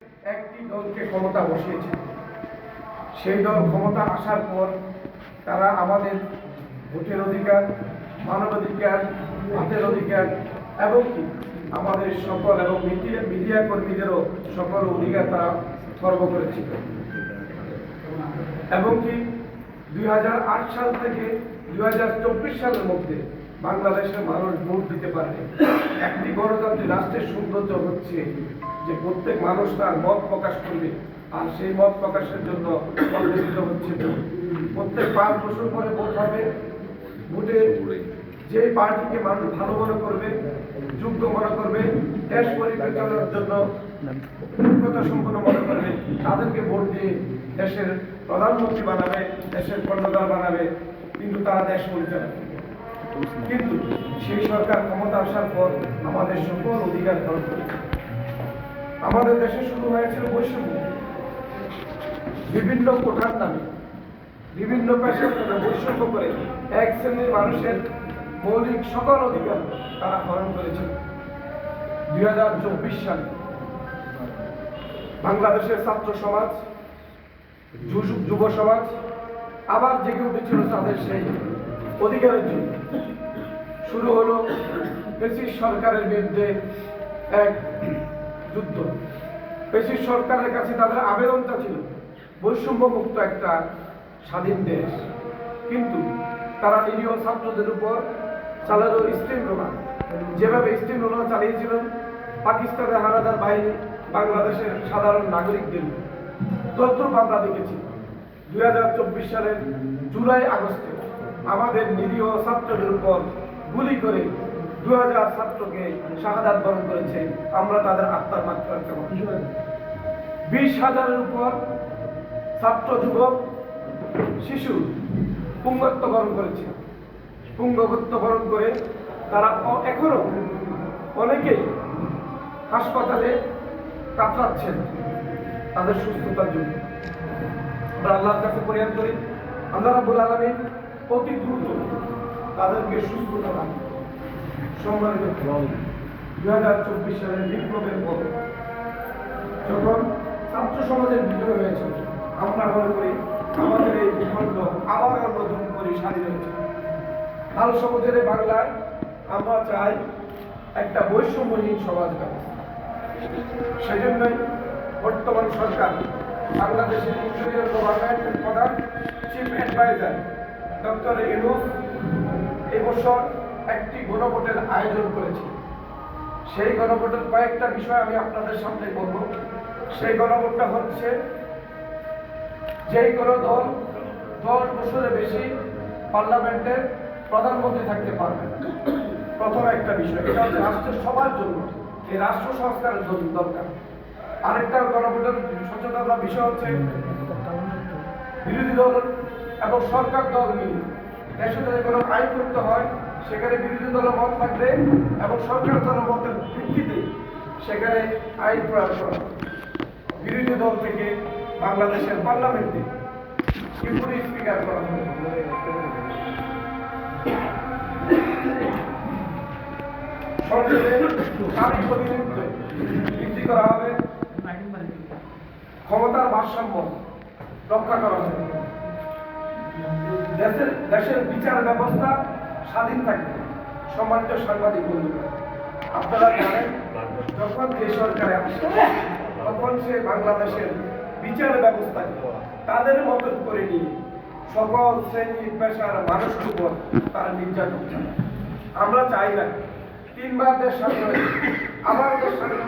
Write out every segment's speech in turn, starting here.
একটি দলকে ক্ষমতা বসিয়েছে। সেই দল ক্ষমতা আসার পর তারা আমাদের ভোটের অধিকার, মানবাধিকার, ভাতের অধিকার এবং কি আমাদের সকল এবং মিডিয়া কর্মীদেরও সকল অধিকার তারা খর্ব করেছিল। এবং কি 2008 সাল থেকে 2024 সালের মধ্যে বাংলাদেশের মানুষ ভোট দিতে পারে। একটি গণতান্ত্রিক রাষ্ট্রের সৌন্দর্য হচ্ছে যে প্রত্যেক মানুষ তার মত প্রকাশ করবে, আর সেই মত প্রকাশের জন্য পদ্ধতি হচ্ছে প্রত্যেক 5 বছর পরে ভোট হবে। ভোটে যে পার্টিকে মানুষ ভালো মনে করবে, যোগ্য মনে করবে, দেশ পরিচালনার জন্য যোগ্যতা সম্পন্ন মনে করবে, তাদেরকে ভোট দিয়ে দেশের প্রধানমন্ত্রী বানাবে, দেশের কর্ণধার বানাবে, কিন্তু তারা দেশ পরিচালনা করবে। কিন্তু সেই সরকার ক্ষমতা আসার পর আমাদের সকল অধিকার হরণ করেছে। আমাদের দেশে শুরু হয়েছিল বৈষম্য, বিভিন্ন কোঠার নামে, বিভিন্ন পেশার নামে বৈষম্য করে এক শ্রেণীর মানুষের মৌলিক সকল অধিকার তারা হরণ করেছিল। 2024 সালে বাংলাদেশের ছাত্র সমাজ, যুব সমাজ আবার জেগে উঠেছিল তাদের সেই অধিকারের জন্য। শুরু হলো ব্রিটিশ সরকারের বিরুদ্ধে এক যুদ্ধ। ব্রিটিশ সরকারের কাছে তাদের আবেদনটা ছিল বৈষম্য মুক্ত একটা স্বাধীন দেশ, কিন্তু তারা নিরীহ ছাত্রদের উপর চালালো স্টিম রোলার। যেভাবে স্টিম রোলার চালিয়েছিলেন পাকিস্তানের হানাদার বাহিনী বাংলাদেশের সাধারণ নাগরিকদের তদ্রুপ আমরা দেখেছি। 2024 সালের জুলাই আগস্টে আমাদের নিরীহ ছাত্রদের উপর গুলি করে 2000 ছাত্রকে শাহাদাত বরণ করেছে। আমরা তাদের আত্মার মাত্রা 20,000-এর উপর ছাত্র, যুবক, শিশু পুঙ্গত্ব বরণ করেছে। পুঙ্গত্ব বরণ করে তারা এখনো অনেকেই হাসপাতালে কাতরাচ্ছেন তাদের সুস্থতার জন্য। আমরা আল্লাহর কাছে পরিহার করি, আল্লাহ রাব্বুল আলামিন অতি দ্রুত তাদেরকে সুস্থতা দান। সম্মানিত 2024 সালের বিপ্লবের পর যখন ছাত্র সমাজের বিজয় হয়েছিল, আমরা মনে করি আমাদের এই ভূখণ্ড আবার নতুন করে স্বাধীন হয়েছে। হাল সমাজের বাংলায় আমরা চাই একটা বৈষম্যহীন সমাজ ব্যবস্থা। সেই জন্যই বর্তমান সরকার বাংলাদেশের ইন্টারিয়র গভর্নমেন্টের প্রধান চিফ অ্যাডভাইজার ডক্টর ইউনূস এবছর একটি গণভোটের আয়োজন করেছে। সেই গণভোটের কয়েকটা বিষয় আমি আপনাদের সামনে বলব। সেই গণভোটটা হচ্ছে যেই কোনো দল 10 বছরের বেশি পার্লামেন্টের প্রধানমন্ত্রী থাকতে পারবে না। প্রথম একটা বিষয়, এটা হচ্ছে রাষ্ট্রের সবার জন্য, এই রাষ্ট্র সংস্কারের জন্য দরকার। আরেকটা গণভোটের সচেতনতার বিষয় হচ্ছে বিরোধী দল এবং সরকার দল মিলে দেশে যদি কোনো আইন করতে হয় সেখানে বিরোধী দলের মত থাকবে এবং সরকার দলের মতের ভিত্তিতে সেখানে আইন প্রয়োগ করা হবে। বিরোধী দল থেকে বাংলাদেশের পার্লামেন্টে ডেপুটি স্পিকার করা হবে। সংসদে নারী প্রতিনিধিত্ব বৃদ্ধি করা হবে। ক্ষমতার ভারসাম্য রক্ষা করা হবে। দেশের বিচার ব্যবস্থা স্বাধীন থাকবে। সম্মানিত সাংবাদিক বন্ধুরা, আপনারা জানেন যখন যে সরকারে আসে তখন সে বাংলাদেশের বিচার ব্যবস্থাকে তাদের মতো করে নিয়ে সকল শ্রেণী পেশার মানুষের উপর তারা নির্যাতন চালায়। আমরা চাই না 3 বার দেশ স্বাধীন হয়েছে, আবার দেশ স্বাধীন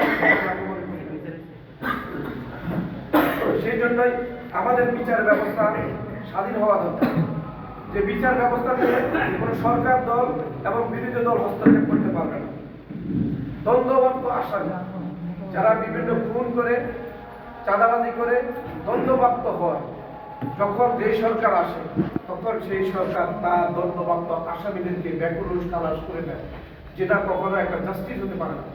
সেই জন্যই আমাদের বিচার ব্যবস্থা স্বাধীন হওয়া দরকার। যে বিচার ব্যবস্থাতে কোনো সরকার দল এবং বিরোধী দল হস্তক্ষেপ করতে পারবে না। দ্বন্দ্বপ্রাপ্ত আসামি যারা বিভিন্ন খুন করে, চাঁদাবাজি করে দ্বন্দ্বপ্রাপ্ত হয়, যখন যে সরকার আসে তখন সেই সরকার তার দ্বন্দ্বপ্রাপ্ত আসামিদেরকে বেকুলুস খালাস করে দেয়, যেটা কখনো একটা জাস্টিস হতে পারে না।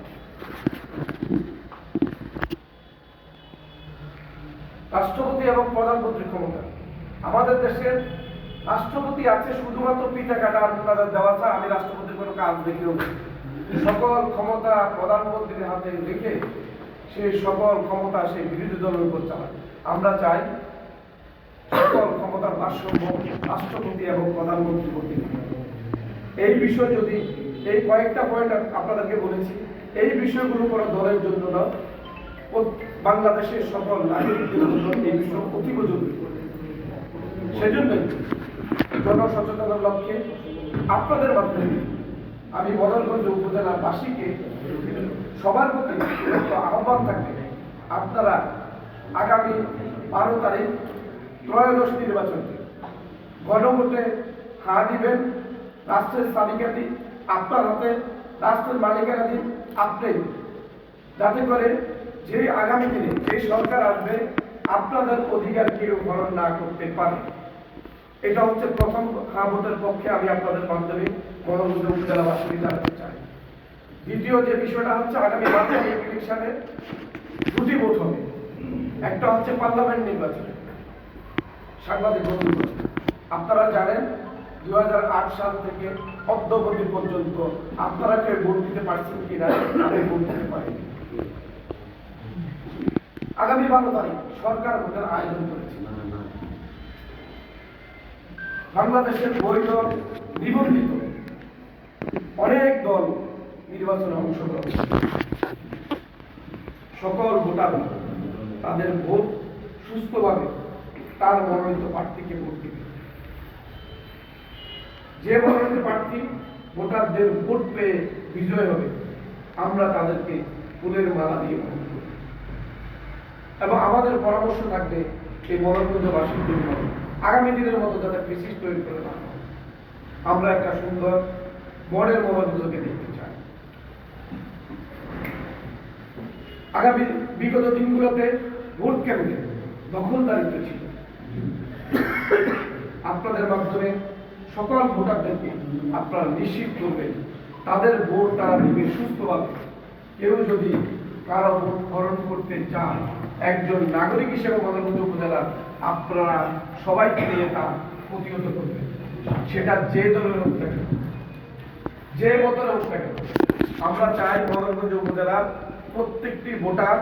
রাষ্ট্রপতি এবং প্রধানমন্ত্রীর ক্ষমতা, আমাদের দেশের রাষ্ট্রপতি আছে শুধুমাত্র পিঠা কাটা আর তাদের দেওয়া ছাড়া আমি রাষ্ট্রপতির কোনো কাজ দেখিও না। সকল ক্ষমতা প্রধানমন্ত্রীর হাতে রেখে সেই সকল ক্ষমতা সেই বিরোধী দলের উপর চালায়। আমরা চাই সকল ক্ষমতার ভারসাম্য রাষ্ট্রপতি এবং প্রধানমন্ত্রী করতে। এই বিষয় যদি এই কয়েকটা পয়েন্ট আপনাদেরকে বলেছি, এই বিষয়গুলো কোনো দলের জন্য না, বাংলাদেশের সকল নাগরিকদের জন্য এই বিষয় অতীব জরুরি। সেজন্য জনসচেতনার লক্ষ্যে আপনাদের মাধ্যমে আমি বদরগঞ্জ উপজেলাবাসীকে সবার প্রতি আহ্বান থাকবে, আপনারা আগামী 12 তারিখ ত্রয়োদশ নির্বাচনকে গণভোটে হাঁ দিবেন। রাষ্ট্রের তালিকাটি আপনার হাতে, রাষ্ট্রের মালিকানাধীন আপনি, যাতে করে যে আগামী দিনে যে সরকার আসবে আপনাদের অধিকার কেউ হরণ না করতে পারে। এটা হচ্ছে প্রথম হাঁ ভোটের পক্ষে আমি আপনাদের মাধ্যমে বদরগঞ্জ উপজেলাবাসীকে জানাতে চাই। দ্বিতীয় যে বিষয়টা হচ্ছে আগামী মাধ্যমিক ইলেকশনে দুটি ভোট হবে। একটা হচ্ছে পার্লামেন্ট নির্বাচন। সাংবাদিক বন্ধুগণ, আপনারা জানেন 2008 সাল থেকে অদ্যবধি পর্যন্ত আপনারা কেউ ভোট দিতে পারছেন কিনা? আমি ভোট দিতে পারিনি। আগামী 12 তারিখ সরকার ভোটের আয়োজন করেছে। বাংলাদেশের বৈধ নিবন্ধিত অনেক দল নির্বাচনে অংশগ্রহণ, সকল ভোটার তাদের ভোট সুস্থভাবে তার মনোনীত প্রার্থীকে ভোট দিবে। যে মনোনীত প্রার্থী ভোটারদের ভোট পেয়ে বিজয় হবে, আমরা তাদেরকে ফুলের মালা দিয়ে ভোট দেব। এবং আমাদের পরামর্শ থাকবে এই বদরগঞ্জবাসীর জন্য আগামী দিনের মতো যাতে বিশেষ তৈরি করে না, আমরা একটা সুন্দর মডেল বদরগঞ্জকে দেখতে চাই। আগামী বিগত দিনগুলোতে ভোট কেন্দ্রে দখলদারিত্ব ছিল। আপনাদের মাধ্যমে সকল ভোটারদেরকে আপনারা নিশ্চিত করবেন তাদের ভোট তারা দিবে সুস্থভাবে। কেউ যদি কারো ভোট হরণ করতে চান, একজন নাগরিক হিসেবে বদরগঞ্জ উপজেলার আপনারা সবাইকে নিয়ে তা প্রতিহত করবেন। সেটা যে দলের হোক না কেন, যে মতের হোক না কেন, আমরা চাই বদরগঞ্জ উপজেলার প্রত্যেকটি ভোটার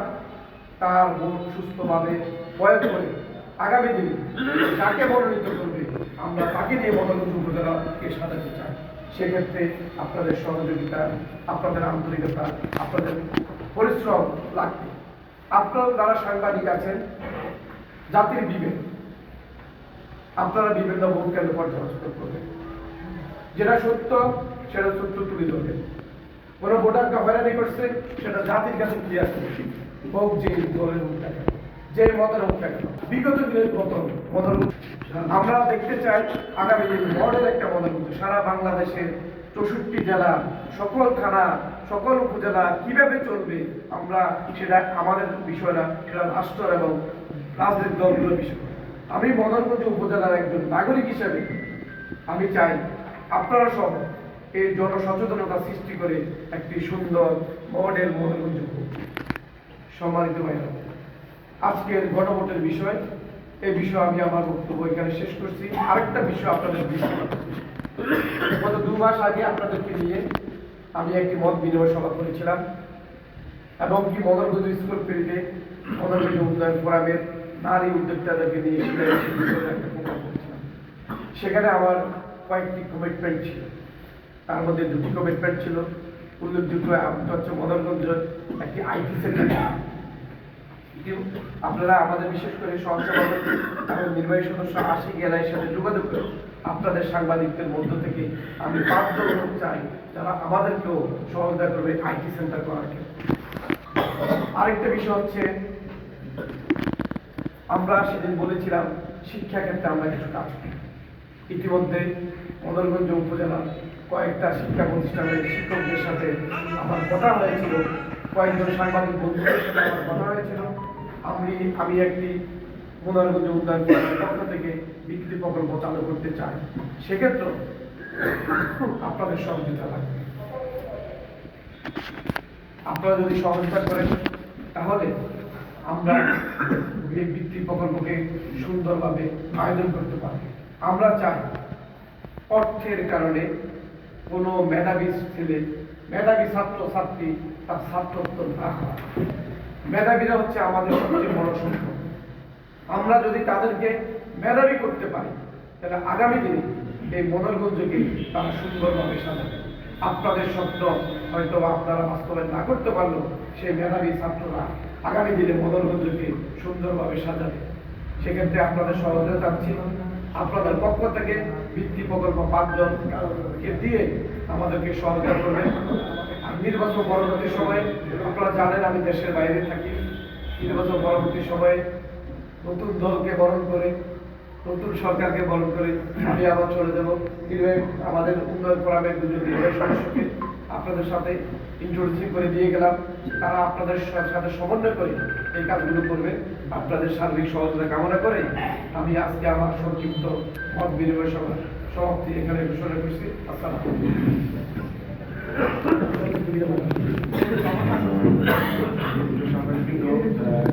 তার ভোট সুস্থভাবে প্রয়োগ করে আগামী দিনে যাকে মনোনীত করবে আমরা তাকে নিয়ে বদরগঞ্জ উপজেলাকে সাজাতে চাই। সেক্ষেত্রে আপনাদের সহযোগিতা, আপনাদের আন্তরিকতা, আপনাদের পরিশ্রম লাগবে। আপনারা যারা সাংবাদিক আছেন, জাতির বিবেক, আপনারা বিভিন্ন ভোট কেন্দ্র পর্যবেক্ষণ করবেন। যেটা সত্য সেটা সত্য তুলে ধরবেন। কোনো ভোটারকে হয়রানি করছে সেটা জাতির কাছে ক্লিয়ার করছে, হোক যে দলের হোক না কেন, যে মতের হোক না কেন। বিগত দিনের মতো আমরা দেখতে চাই আগামী দিন মডেল একটা বদরগঞ্জ সারা বাংলাদেশের 64 জেলা, সকল থানা, সকল উপজেলা কিভাবে চলবে, আমরা সেটা আমাদের বিষয় না, সেটা রাষ্ট্র এবং রাজনৈতিক দলগুলোর বিষয়। আমি বদরগঞ্জ উপজেলার একজন নাগরিক হিসেবে আমি চাই আপনারা সব এই জনসচেতনতা সৃষ্টি করে একটি সুন্দর মডেল বদরগঞ্জ সম্মানিত ভাইরা, আজকের গণভোটের বিষয়, এই বিষয়ে আমি আমার বক্তব্য এখানে শেষ করছি। আরেকটা বিষয় আপনাদের গত 2 মাস আগে আপনাদেরকে নিয়ে আমি একটি মত বিনিময় সভা করেছিলাম এবং কি বদরগঞ্জ স্কুল ফিল্ডে বদরগঞ্জ উন্নয়ন ফোরামের নারী উদ্যোক্তাদেরকে নিয়ে একটা প্রোগ্রাম করেছিলাম। সেখানে আমার কয়েকটি কমিটমেন্ট ছিল, তার মধ্যে 2টি কমিটমেন্ট ছিল। উল্লেখযোগ্য হচ্ছে বদরগঞ্জের একটি আইটি সেন্টার। আপনারা আমাদের বিশেষ করে সহসভাপতি এবং নির্বাহী সদস্য আশিক এলাইয়ের সাথে যোগাযোগ করে আপনাদের সাংবাদিকদের মধ্য থেকে আমি 5 জন লোক চাই যারা আমাদেরকেও সহযোগিতা করবে আইটি সেন্টার করার ক্ষেত্রে। আরেকটা বিষয় হচ্ছে আমরা সেদিন বলেছিলাম শিক্ষা ক্ষেত্রে আমরা কিছু কাজ করি। ইতিমধ্যে বদরগঞ্জ উপজেলার কয়েকটা শিক্ষা প্রতিষ্ঠানের শিক্ষকদের সাথে আমার কথা হয়েছিল, কয়েকজন সাংবাদিক বন্ধুদের সাথে আমার কথা হয়েছিল। আমি একটি বদরগঞ্জ উন্নয়ন পক্ষ থেকে বিক্রি প্রকল্প চালু করতে চাই। সেক্ষেত্রে আপনাদের সহযোগিতা লাগবে। আপনারা যদি সহযোগিতা করেন তাহলে আমরা এই বৃত্তি প্রকল্পকে সুন্দরভাবে আয়োজন করতে পারি। আমরা চাই অর্থের কারণে কোনো মেধাবী ছেলে, মেধাবী ছাত্র ছাত্রী তার ছাত্রত্ব না হয়। মেধাবীরা হচ্ছে আমাদের সবচেয়ে বড় সম্পদ। আমরা যদি তাদেরকে মেধাবী করতে পারি, তাহলে আগামী দিনে এই মোড়লগঞ্জকে তারা সুন্দরভাবে সাজাবে। আপনাদের স্বপ্ন হয়তো আপনারা বাস্তবায়ন না করতে পারলেও সেই মেধাবী ছাত্ররা আগামী দিনে মোড়লগঞ্জকে সুন্দরভাবে সাজাবে। সেক্ষেত্রে আপনাদের সহযোগিতা চাচ্ছি। আপনাদের পক্ষ থেকে ভিত্তি প্রকল্প 5 জনকে দিয়ে আমাদেরকে সহযোগিতা করবেন। আর নির্বাচন পরবর্তী সময়ে আপনারা জানেন আমি দেশের বাইরে থাকি। নির্বাচন পরবর্তী সময়ে নতুন দলকে বরণ করে, নতুন সরকারকে বরণ করে আমি আবার চলে যাব। আমাদের উন্নয়ন ফোরামের দুজন নির্বাহী সদস্যকে আপনাদের সাথে ইন্ট্রোডিউসিং করে দিয়ে গেলাম। তারা আপনাদের সাথে সমন্বয় করে এই কাজগুলো করবে। আপনাদের সার্বিক সহযোগিতা কামনা করে আমি আজকে আমার সংক্ষিপ্ত মত বিনিময় সমাপ্তি এখানে ঘোষণা করছি। আসসালাম।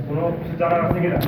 কোনো জানার আছে কিনা?